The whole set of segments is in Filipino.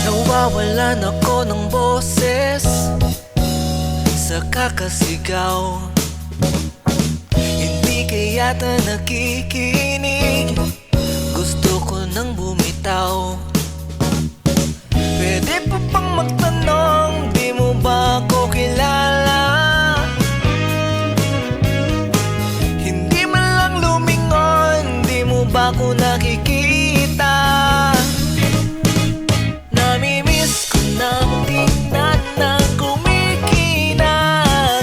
Nawawalan ako ng boses sa kakasigaw. Hindi kayata nakikinig, gusto ko nang bumitaw. Pwede pa bang magtanong, di mo ba ako kilala? Hindi man lang lumingon, di mo ba ako nakikita? Namimiss ko nang tingnan na kumikinang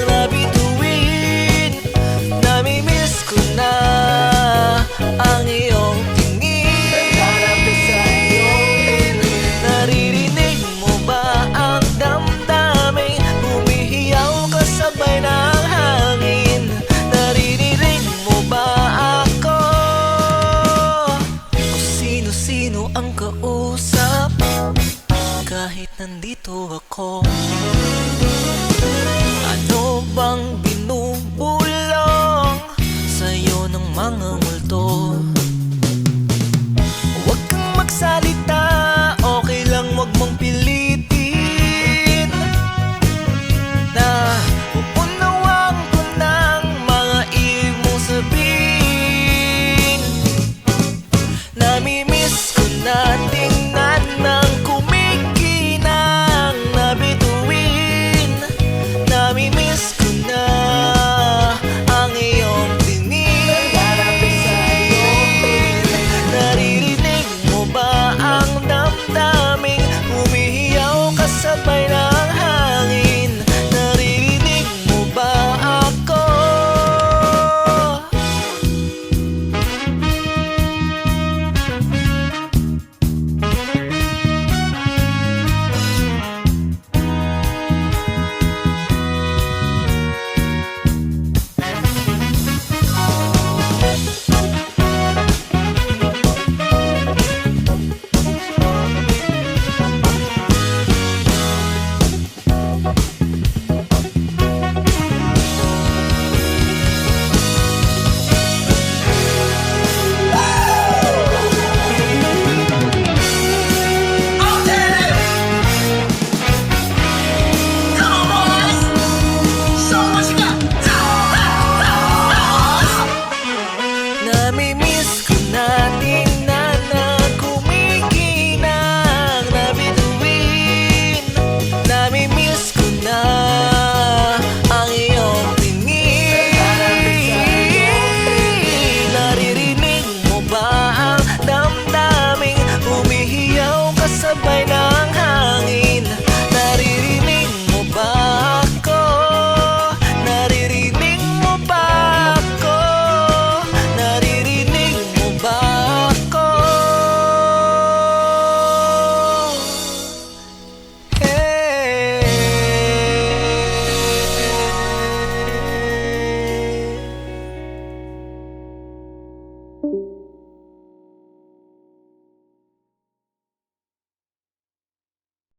na bituin. Namimiss ko na ang iyong tingin. Narapit sa iyong naririnig mo ba ang damdamin? Bumihiyaw kasabay ng hangin. Naririnig mo ba ako? Kung sino-sino ang kausap kahit nandito ako.